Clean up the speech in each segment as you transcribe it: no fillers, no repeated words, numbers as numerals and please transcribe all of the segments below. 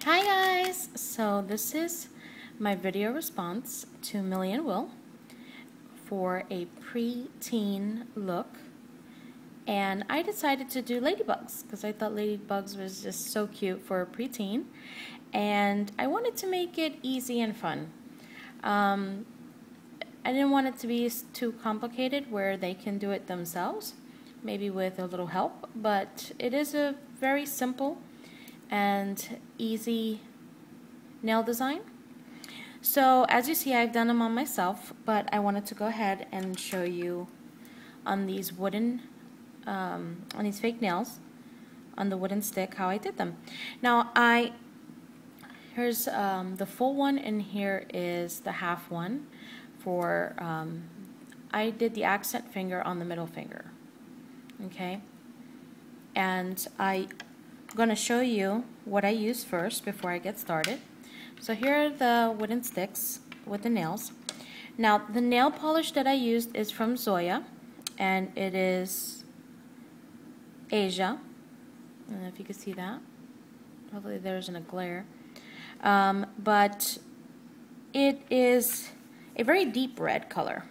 Hi guys! So this is my video response to MILLYNWILL for a pre-teen look, and I decided to do ladybugs because I thought ladybugs was just so cute for a preteen, and I wanted to make it easy and fun. I didn't want it to be too complicated where they can do it themselves, maybe with a little help, but it is a very simple and easy nail design. So as you see, I've done them on myself, but I wanted to go ahead and show you on these wooden, on these fake nails, on the wooden stick, how I did them. Now here's the full one, and here is the half one for, I did the accent finger on the middle finger, okay? And I'm going to show you what I use first before I get started. So here are the wooden sticks with the nails. Now the nail polish that I used is from Zoya, and it is Asia. I don't know if you can see that. Hopefully there isn't a glare. But it is a very deep red color.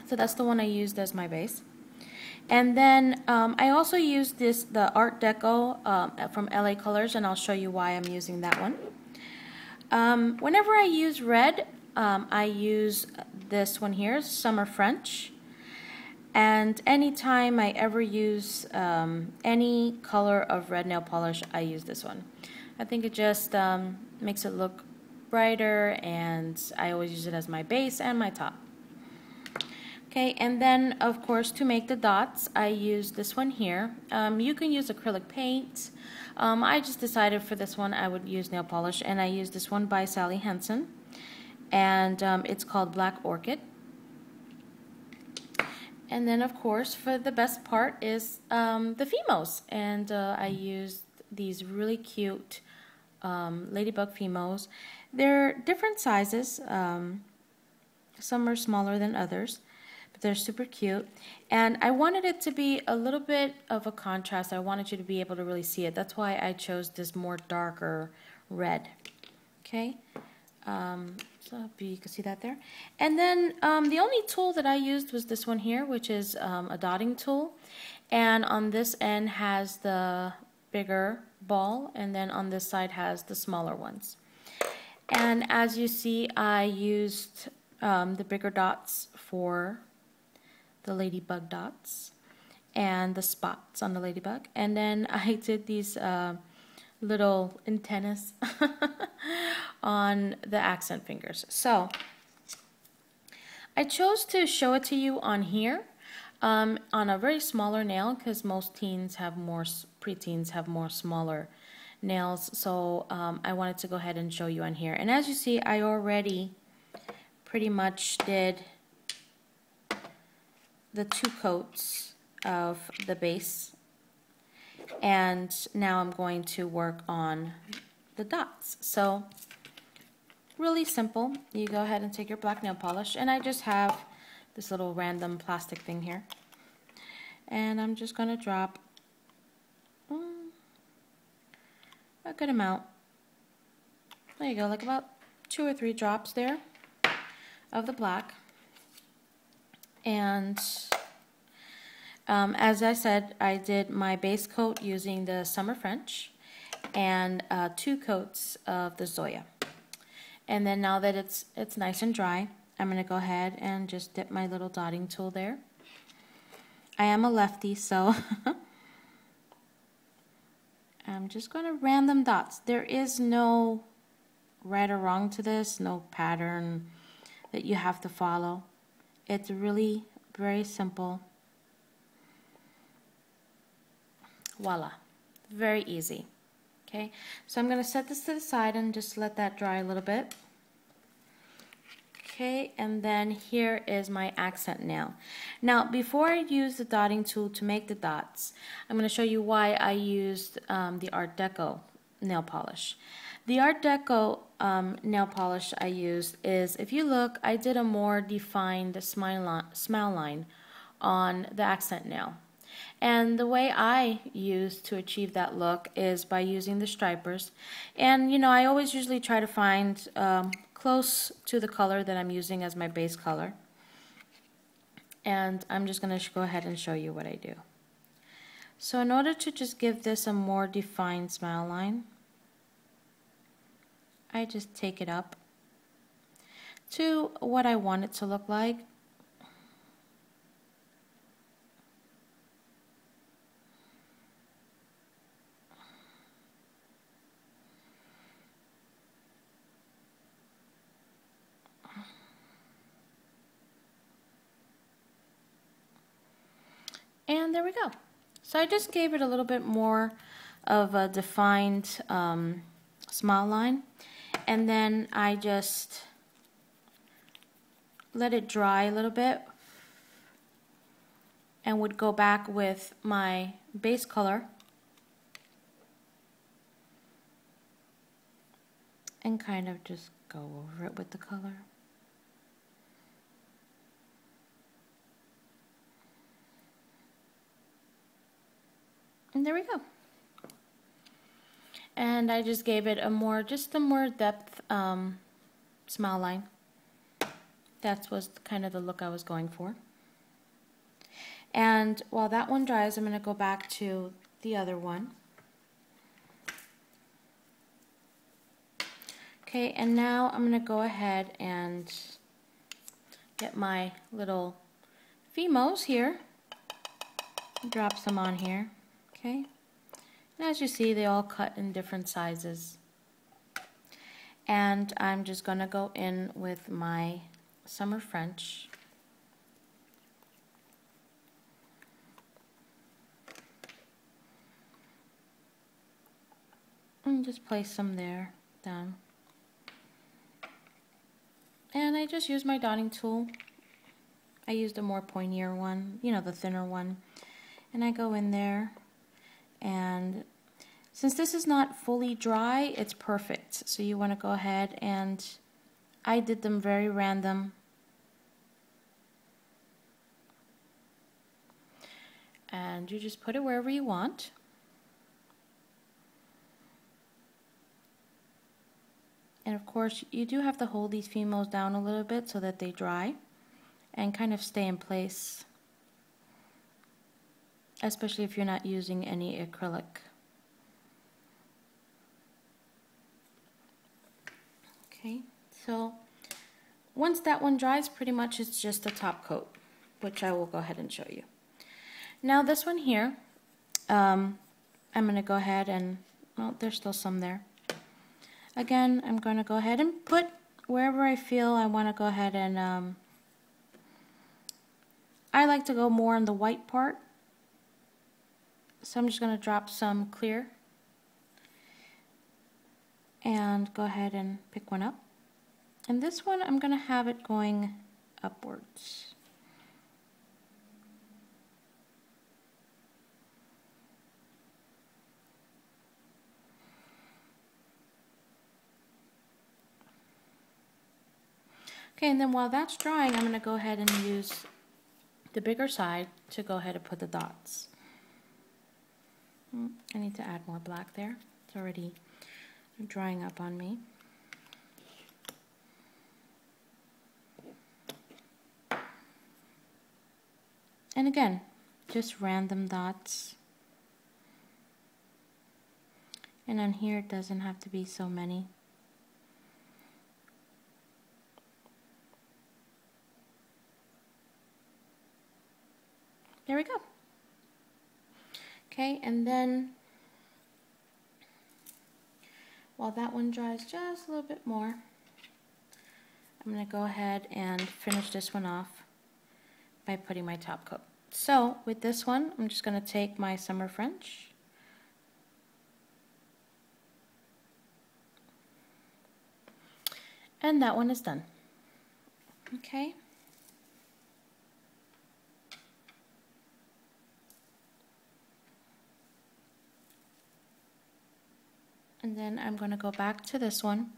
So that's the one I used as my base. And then I also used the Art Deco from LA Colors, and I'll show you why I'm using that one. Whenever I use red, I use this one here, Summer French. And anytime I ever use any color of red nail polish, I use this one. I think it just makes it look brighter, and I always use it as my base and my top. Okay, and then of course to make the dots, I use this one here. You can use acrylic paint. I just decided for this one I would use nail polish, and I use this one by Sally Hansen, and it's called Black Orchid. And then of course for the best part is the Fimos, and I used these really cute ladybug Fimos. They're different sizes. Some are smaller than others, but they're super cute. And I wanted it to be a little bit of a contrast. I wanted you to be able to really see it. That's why I chose this more darker red. Okay, so you can see that there. And then the only tool that I used was this one here, which is a dotting tool. And on this end has the bigger ball, and then on this side has the smaller ones. And as you see, I used the bigger dots for the ladybug dots and the spots on the ladybug, and then I did these little antennas on the accent fingers. So I chose to show it to you on here on a very smaller nail, because most teens have more, preteens have more smaller nails, so I wanted to go ahead and show you on here. And as you see, I already pretty much did the 2 coats of the base, and now I'm going to work on the dots. So really simple. You go ahead and take your black nail polish, and I just have this little random plastic thing here, and I'm just going to drop a good amount. There you go, like about 2 or 3 drops there of the black. And as I said, I did my base coat using the Summer French and 2 coats of the Zoya. And then now that it's nice and dry, I'm going to go ahead and just dip my little dotting tool there. I am a lefty, so I'm just going to random dots. There is no right or wrong to this, no pattern that you have to follow. It's really very simple. Voila, very easy. Okay, so I'm going to set this to the side and just let that dry a little bit. Okay, and then here is my accent nail. Now, before I use the dotting tool to make the dots, I'm going to show you why I used the Art Deco nail polish. The Art Deco nail polish I used is, if you look, I did a more defined smile line on the accent nail. And the way I use to achieve that look is by using the stripers. And you know, I always usually try to find close to the color that I'm using as my base color. And I'm just going to go ahead and show you what I do. So in order to just give this a more defined smile line, I just take it up to what I want it to look like. And there we go. So I just gave it a little bit more of a defined smile line. And then I just let it dry a little bit and would go back with my base color and kind of just go over it with the color. And there we go. And I just gave it a more depth smile line. That was kind of the look I was going for. And while that one dries, I'm going to go back to the other one. Okay, and now I'm going to go ahead and get my little Fimos here. Drop some on here. Okay, and as you see, they all cut in different sizes. And I'm just going to go in with my Summer French. And just place some there, down. And I just use my dotting tool. I used a more pointier one, you know, the thinner one. And I go in there. And since this is not fully dry, it's perfect. So you want to go ahead, and I did them very random. And you just put it wherever you want. And of course, you do have to hold these Fimos down a little bit so that they dry and kind of stay in place, especially if you're not using any acrylic. Okay, so once that one dries, pretty much it's just a top coat, which I will go ahead and show you. Now this one here, I'm going to go ahead and, well, there's still some there. Again, I'm going to go ahead and put wherever I feel I want to go ahead and, I like to go more on the white part. So I'm just going to drop some clear and go ahead and pick one up. And this one, I'm going to have it going upwards. Okay, and then while that's drying, I'm going to go ahead and use the bigger side to go ahead and put the dots. I need to add more black there. It's already drying up on me. And again, just random dots. And on here, it doesn't have to be so many. There we go. Okay, and then while that one dries just a little bit more, I'm going to go ahead and finish this one off by putting my top coat. So with this one, I'm just going to take my Summer French and that one is done. Okay. And then I'm going to go back to this one.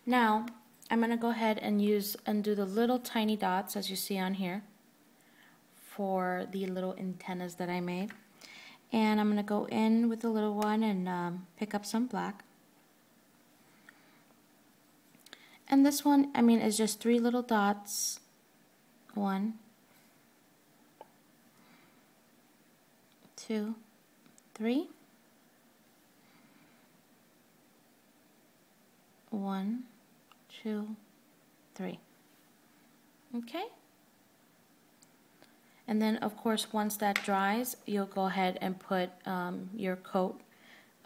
Now, I'm going to go ahead and do the little tiny dots as you see on here for the little antennas that I made. And I'm going to go in with the little one and pick up some black. And this one, I mean, is just 3 little dots. 1, 2, 3. 1, 2, 3. Okay? And then, of course, once that dries, you'll go ahead and put your coat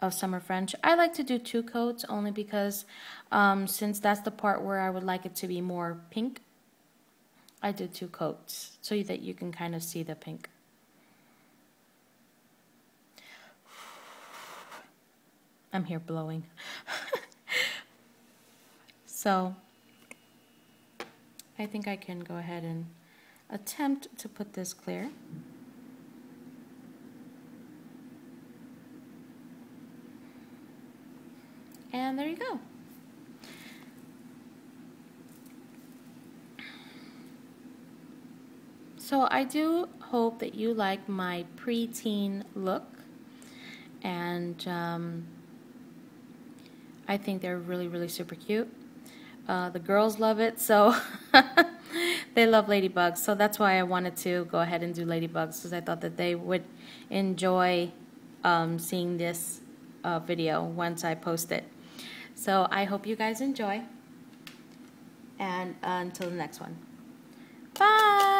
of Summer French. I like to do 2 coats only because since that's the part where I would like it to be more pink, I do 2 coats so that you can kind of see the pink. I'm here blowing. So I think I can go ahead and attempt to put this clear. And there you go. So I do hope that you like my preteen look, and I think they're really, really super cute. The girls love it, so they love ladybugs, so that's why I wanted to go ahead and do ladybugs, because I thought that they would enjoy seeing this video once I post it. So I hope you guys enjoy, and until the next one. Bye!